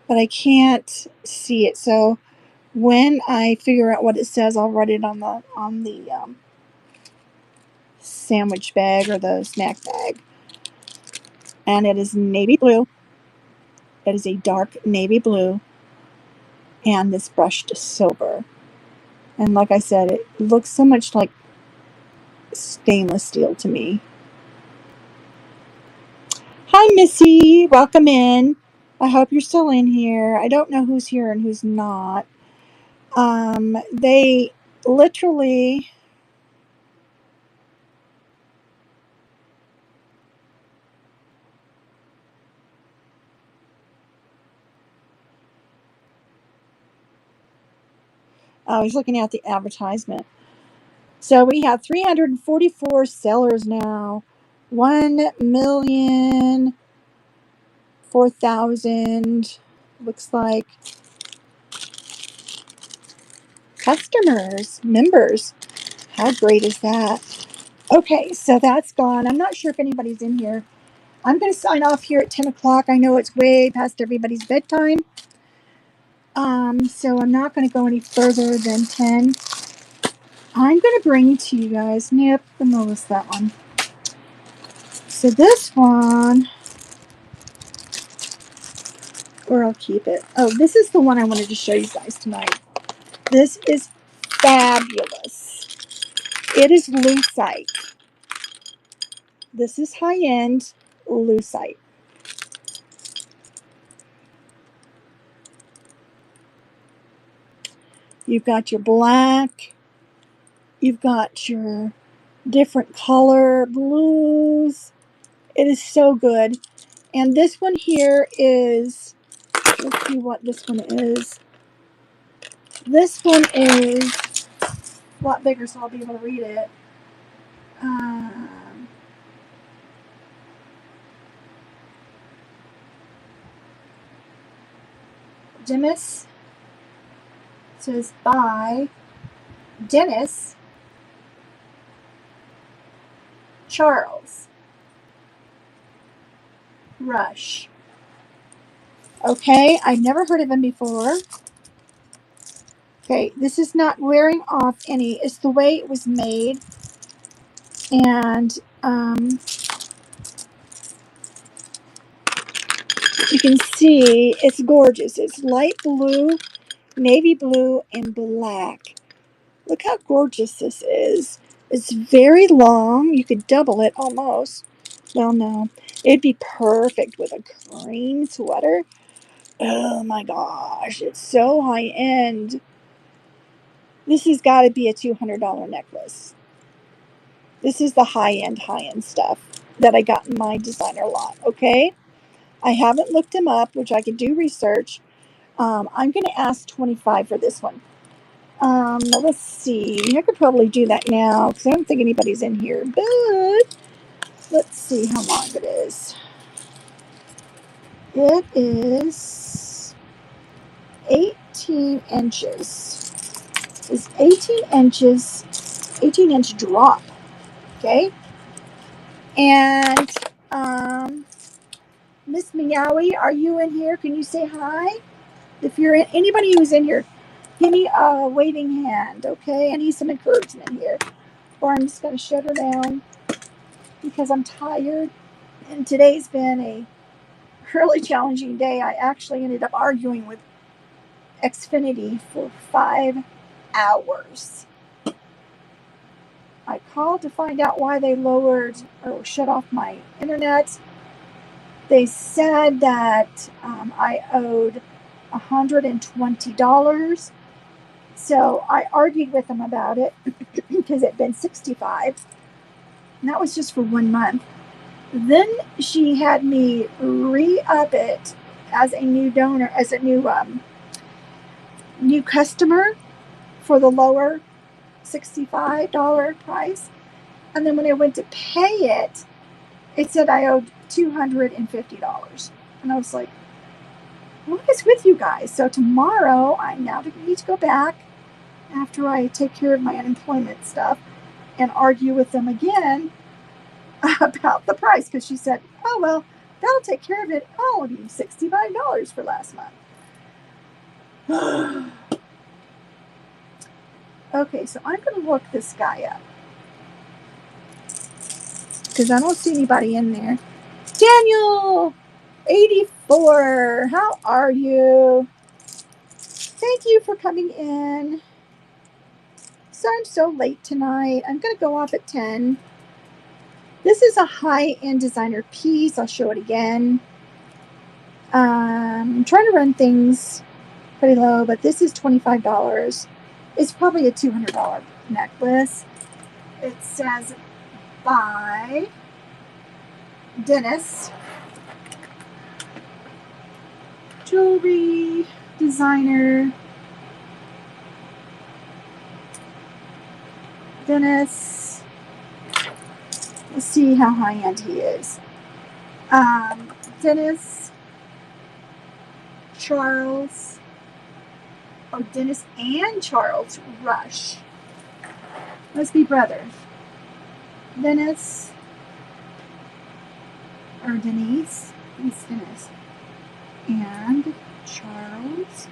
Speaker 1: but I can't see it. So when I figure out what it says, I'll write it on the sandwich bag or the snack bag. And it is navy blue. It is a dark navy blue, and this brushed silver. And like I said, it looks so much like stainless steel to me. Hi, Missy. Welcome in. I hope you're still in here. I don't know who's here and who's not. They literally I was looking at the advertisement. So we have 344 sellers now. 1,004,000 looks like customers, members. How great is that? Okay, so that's gone. I'm not sure if anybody's in here. I'm going to sign off here at 10 o'clock. I know it's way past everybody's bedtime. So I'm not going to go any further than 10. I'm going to bring to you guys, nope, I'm going to list that one. So this one, or I'll keep it. Oh, this is the one I wanted to show you guys tonight. This is fabulous. It is lucite. This is high-end lucite. You've got your black. You've got your different color blues. It is so good. And this one here is, let's see what this one is. This one is a lot bigger, so I'll be able to read it. Demis, says by Dennis Charles Rush. Okay, I've never heard of him before. Okay, this is not wearing off any. It's the way it was made. And you can see it's gorgeous. It's light blue, navy blue, and black. Look how gorgeous this is. It's very long. You could double it almost. Well, no. It'd be perfect with a cream sweater. Oh my gosh. It's so high end. This has got to be a $200 necklace. This is the high-end stuff that I got in my designer lot, okay? I haven't looked them up, which I could do research. I'm going to ask $25 for this one. Let's see. I could probably do that now because I don't think anybody's in here. But let's see how long it is. It is 18 inches. It's 18 inches, 18-inch drop. Okay. And Miss Meowie, are you in here? Can you say hi? If you're in, anybody who's in here, give me a waving hand, okay? I need some encouragement here. Or I'm just going to shut her down because I'm tired. And today's been a really challenging day. I actually ended up arguing with Xfinity for 5 hours. I called to find out why they lowered or shut off my internet. They said that I owed $120. So I argued with them about it because it had been $65. And that was just for 1 month. Then she had me re-up it as a new donor, as a new customer for the lower $65 price. And then when I went to pay it, it said I owed $250. And I was like, what is with you guys? So tomorrow I now need to go back after I take care of my unemployment stuff and argue with them again about the price. Because she said, oh, well, that'll take care of it. I'll owe you $65 for last month. Okay, so I'm going to look this guy up because I don't see anybody in there. Daniel, 84, how are you? Thank you for coming in. So I'm so late tonight. I'm going to go off at 10. This is a high-end designer piece. I'll show it again. I'm trying to run things pretty low, but this is $25. It's probably a $200 necklace. It says by Dennis Jewelry Designer. Dennis. Let's see how high-end he is. Dennis Charles. Oh, Dennis and Charles Rush. Must be brothers. Dennis. Or Denise. It's Dennis. And Charles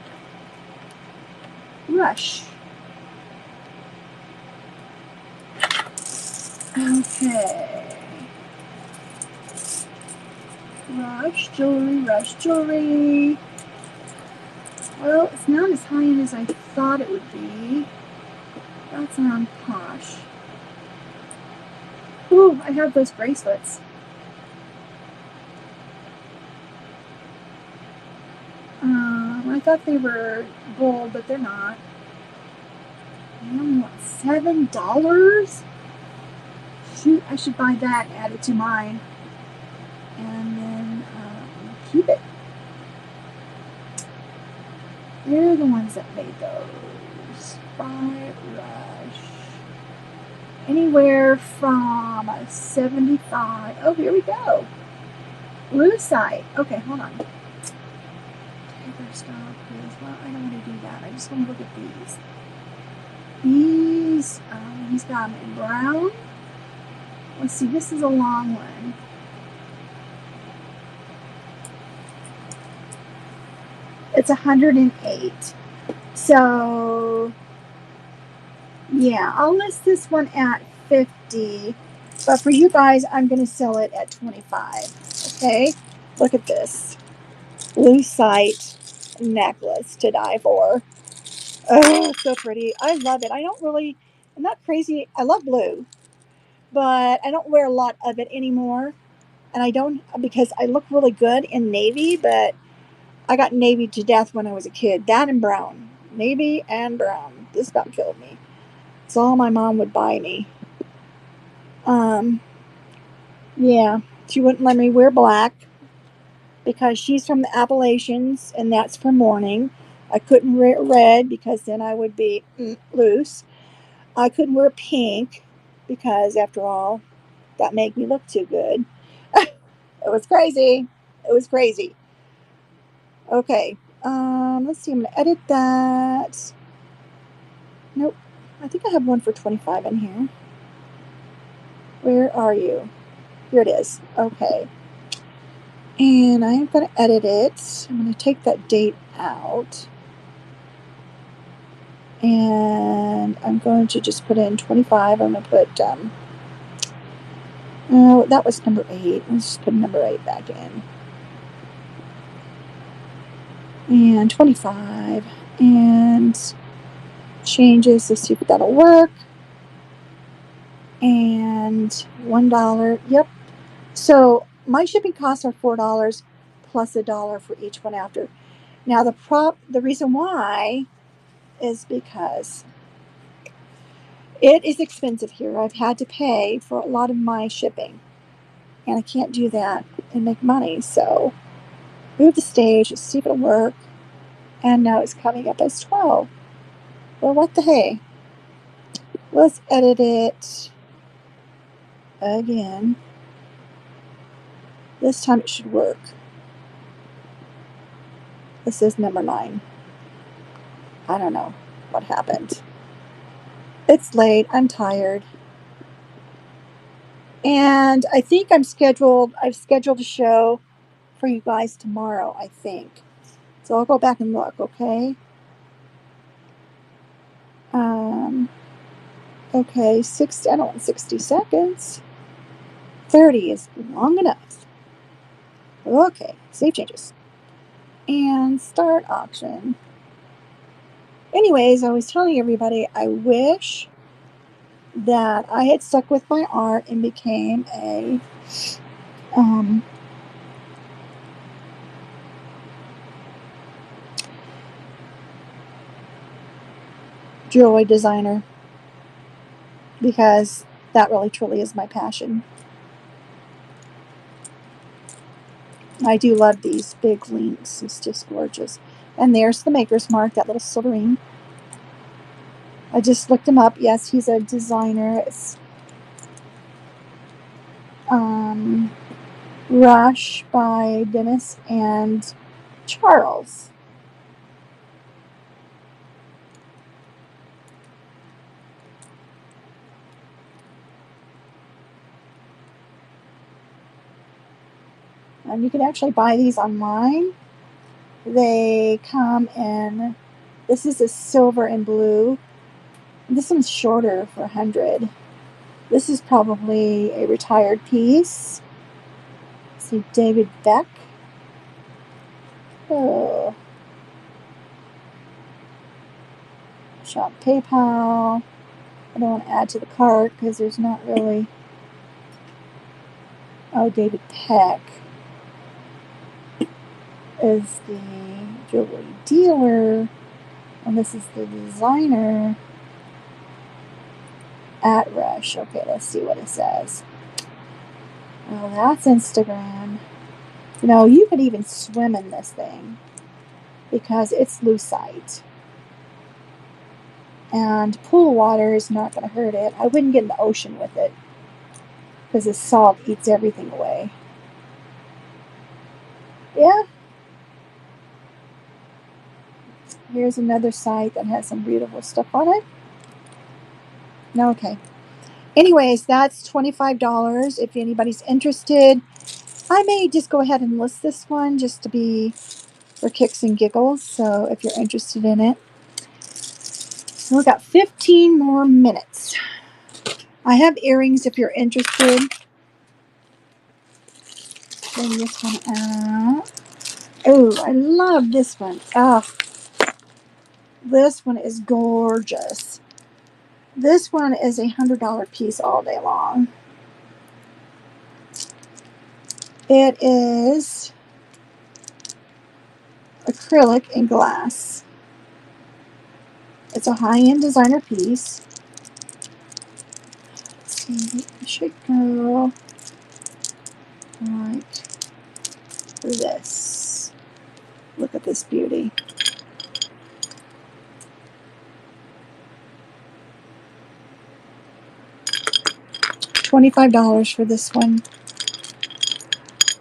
Speaker 1: Rush. Okay. Rush jewelry, Rush jewelry. Well, it's not as high end as I thought it would be. That's on Posh. Ooh, I have those bracelets. I thought they were gold, but they're not. I only want $7? Shoot, I should buy that and add it to mine. And then keep it. They're the ones that made those. By Rush. Anywhere from 75. Oh, here we go. Lucite. Okay, hold on. Paper stop, please. Well, I don't want to do that. I just want to look at these. These, he's got them in brown. Let's see, this is a long one. It's 108. So, yeah, I'll list this one at 50. But for you guys, I'm going to sell it at 25. Okay? Look at this. Lucite necklace to die for. Oh, it's so pretty. I love it. I'm not crazy. I love blue, but I don't wear a lot of it anymore. And I don't, because I look really good in navy, but I got navy to death when I was a kid. That and brown. Navy and brown. This about killed me. It's all my mom would buy me. Yeah, she wouldn't let me wear black because she's from the Appalachians and that's for mourning. I couldn't wear red because then I would be loose. I couldn't wear pink because, after all, that made me look too good. It was crazy. It was crazy. Okay. Let's see. I'm gonna edit that. Nope. I think I have one for 25 in here. Where are you? Here it is. Okay. And I am going to edit it. I'm going to take that date out. And I'm going to just put in 25. I'm going to put, oh, that was number 8. Let's just put number 8 back in. And 25. And changes. Let's see if that'll work. And $1. Yep. So my shipping costs are $4 plus $1 for each one after. Now the reason why is because it is expensive here. I've had to pay for a lot of my shipping, and I can't do that and make money. So move the stage, see if it'll work, and now it's coming up as 12. Well, what the hey? Let's edit it again. This time it should work. This is number 9. I don't know what happened. It's late. I'm tired. And I think I've scheduled a show for you guys tomorrow, I think. So I'll go back and look, okay? Okay, I don't want 60 seconds. 30 is long enough. Okay, save changes. And start auction. Anyways, I was telling everybody I wish that I had stuck with my art and became a jewelry designer, because that really truly is my passion. I do love these big links. It's just gorgeous. And there's the maker's mark, that little silver ring. I just looked him up. Yes, he's a designer. It's Rush by Dennis and Charles. And you can actually buy these online. They come in This is a silver and blue. This one's shorter for 100. This is probably a retired piece. See, David Beck. Oh. Shop PayPal. I don't want to add to the cart because there's not really. Oh, David Peck is the jewelry dealer, and this is the designer at Rush. Okay, let's see what it says. Well, that's Instagram. You know, you could even swim in this thing because it's lucite. And pool water is not going to hurt it. I wouldn't get in the ocean with it because the salt eats everything away. Yeah. Here's another site that has some beautiful stuff on it. No, okay. Anyways, that's $25 if anybody's interested. I may just go ahead and list this one just to be for kicks and giggles. So if you're interested in it. So we've got 15 more minutes. I have earrings if you're interested. Bring this one out. Oh, I love this one. Oh, this one is gorgeous. This one is a $100 piece all day long. It is acrylic and glass. It's a high-end designer piece. Let's see, it should go like this. Look at this beauty. $25 for this one.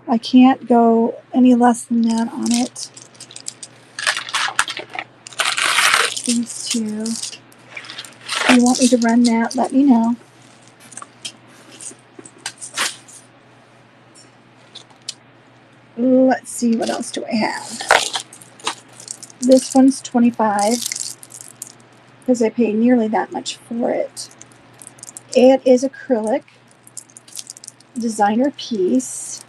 Speaker 1: I can't go any less than that on it. These two. If you want me to run that, let me know. Let's see, what else do I have? This one's $25 because I paid nearly that much for it. It is acrylic, designer piece.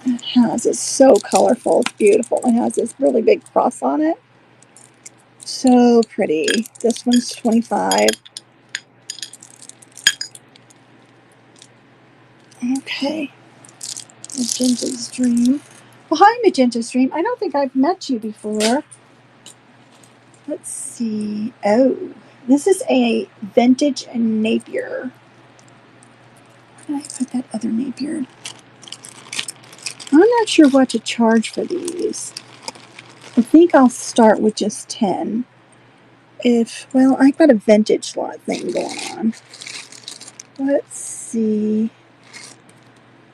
Speaker 1: It has, it's so colorful, it's beautiful. It has this really big cross on it. So pretty. This one's $25. Okay. Magenta's Dream. Well, hi, Magenta's Dream. I don't think I've met you before. Let's see. Oh, this is a vintage Napier. Where did I put that other Napier? I'm not sure what to charge for these. I think I'll start with just 10. Well, I've got a vintage lot thing going on. Let's see.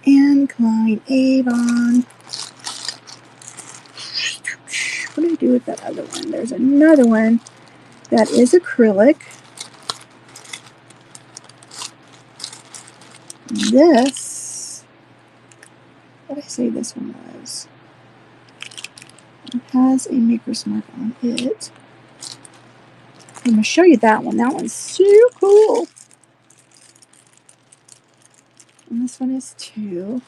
Speaker 1: Anne Klein, Avon. What do I do with that other one? There's another one that is acrylic. This, what did I say this one was? It has a maker's mark on it. I'm going to show you that one. That one's so cool. And this one is 2.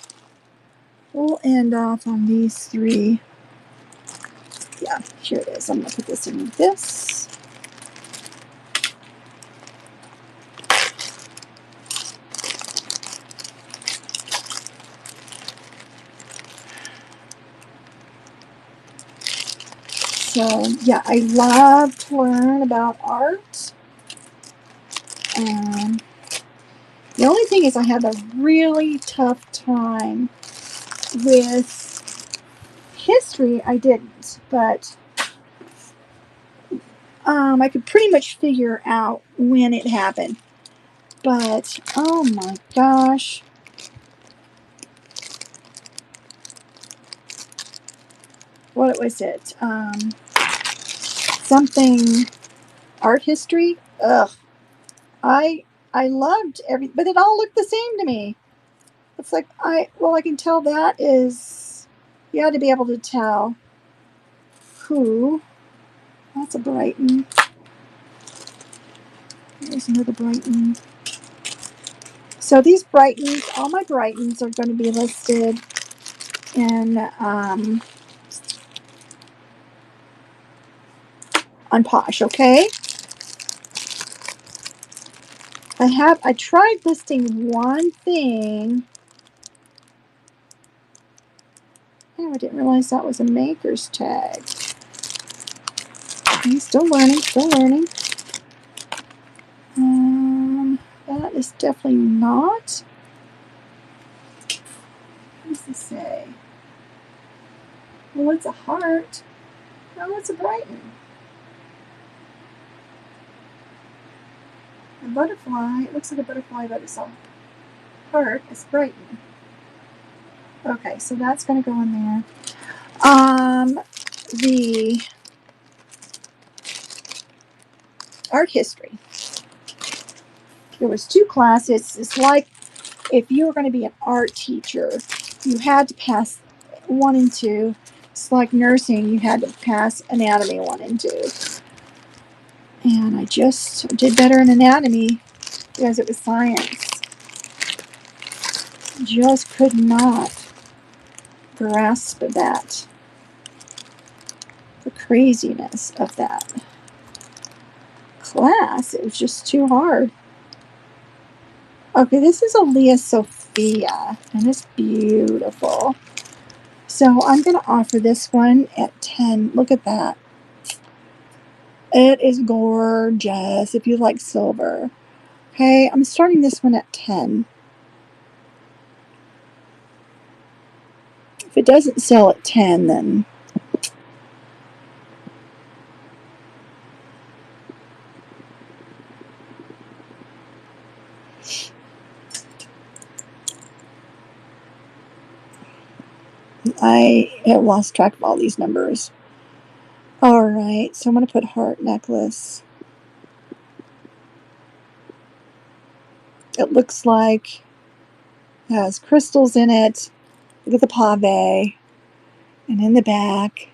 Speaker 1: We'll end off on these 3. Yeah, here it is. I'm going to put this in this. So, yeah, I love to learn about art. The only thing is I have a really tough time with history. I didn't, but I could pretty much figure out when it happened. But, oh my gosh. What was it? Something art history? Ugh. I loved but it all looked the same to me. It's like, I can tell that is, you had to be able to tell who, that's a Brighton. There's another Brighton. So these Brightons, all my Brightons are going to be listed in, on Posh, okay? I tried listing one thing. Oh, I didn't realize that was a maker's tag. I'm still learning, still learning. That is definitely not. What does this say? Well, it's a heart. No, it's a Brighton. A butterfly. It looks like a butterfly, but it's a heart. It's Brighton. Okay, so that's going to go in there. The art history. There was 2 classes. It's like if you were going to be an art teacher, you had to pass 1 and 2. It's like nursing. You had to pass anatomy 1 and 2. And I just did better in anatomy because it was science. Just could not grasp that. The craziness of that class. It was just too hard. Okay, this is a Leah Sophia, and it's beautiful. So I'm going to offer this one at 10. Look at that. It is gorgeous if you like silver. Okay, I'm starting this one at 10. If it doesn't sell at 10, then I have lost track of all these numbers. All right, so I'm going to put heart necklace. It looks like it has crystals in it. Look at the pave. And in the back,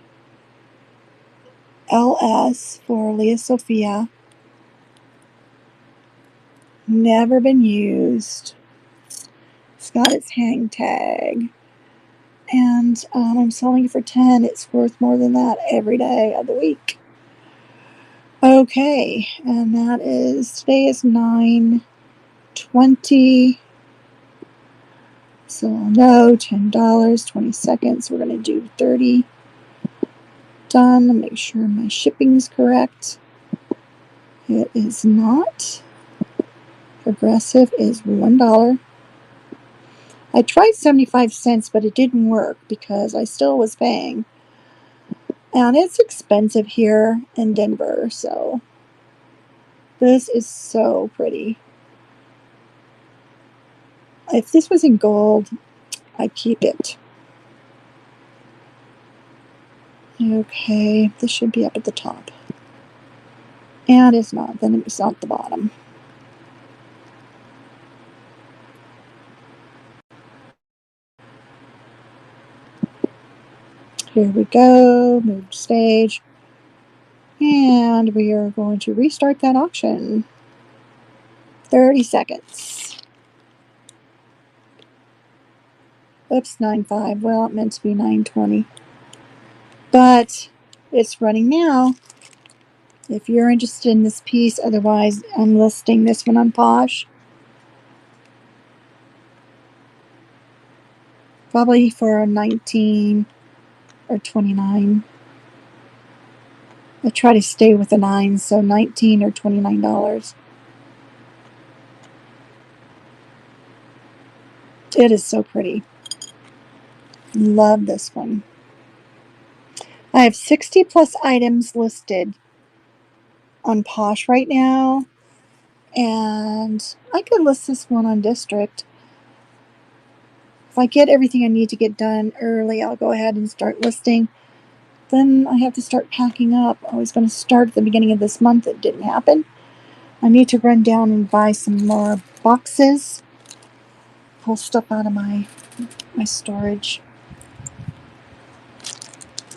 Speaker 1: LS for Leah Sophia. Never been used. It's got its hang tag. And I'm selling it for 10. It's worth more than that every day of the week. Okay, and that is, today is 9:20. So no, $10, 20 seconds. We're going to do 30. Done. Make sure my shipping's correct. It is not. Progressive is $1. I tried 75 cents, but it didn't work because I still was paying. And it's expensive here in Denver, so this is so pretty. If this was in gold, I'd keep it. Okay, this should be up at the top. And it's not, then it's at the bottom. Here we go, move to stage. And we are going to restart that auction. 30 seconds. Oops, 9:05. Well, it meant to be 9:20. But it's running now. If you're interested in this piece, otherwise I'm listing this one on Posh. Probably for 19 or 29. I try to stay with the 9s, so $19 or $29. It is so pretty. Love this one. I have 60 plus items listed on Posh right now, and I could list this one on District. If I get everything I need to get done early, I'll go ahead and start listing. Then I have to start packing up. I was going to start at the beginning of this month. It didn't happen. I need to run down and buy some more boxes pull stuff out of my storage.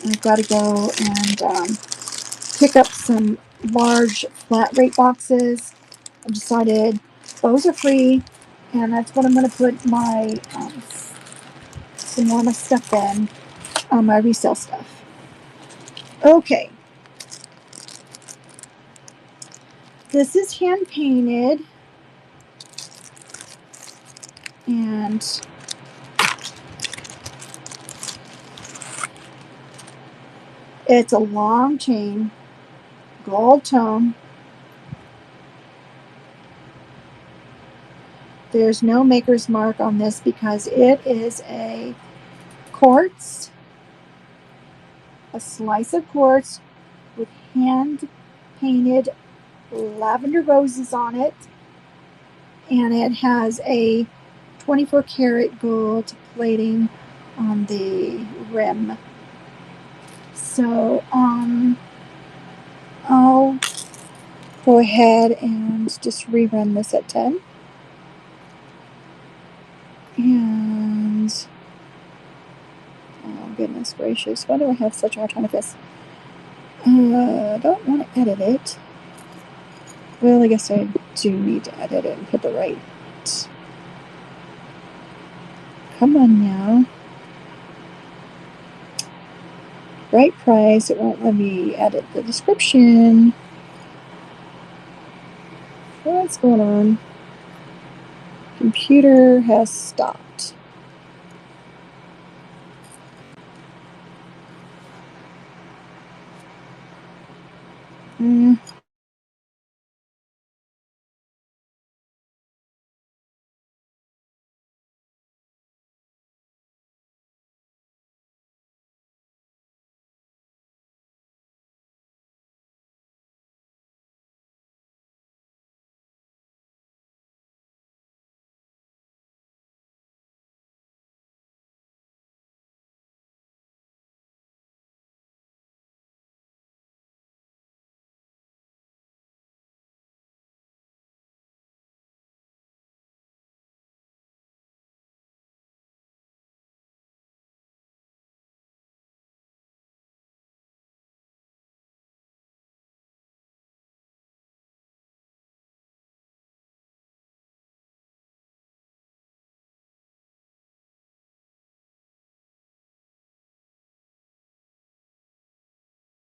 Speaker 1: I've got to go and pick up some large flat rate boxes. I decided those are free, and that's what I'm going to put my some more of my stuff in, my resale stuff. Okay, this is hand painted, and it's a long chain, gold tone. There's no maker's mark on this because it is a quartz, a slice of quartz with hand painted lavender roses on it, and it has a 24 karat gold plating on the rim. So I'll go ahead and just rerun this at 10. And oh goodness gracious, why do I have such a hard time with this? I don't want to edit it. Well, I guess I do need to edit it and put the right. Come on now. Right price. It won't let me edit the description. What's going on? Computer has stopped.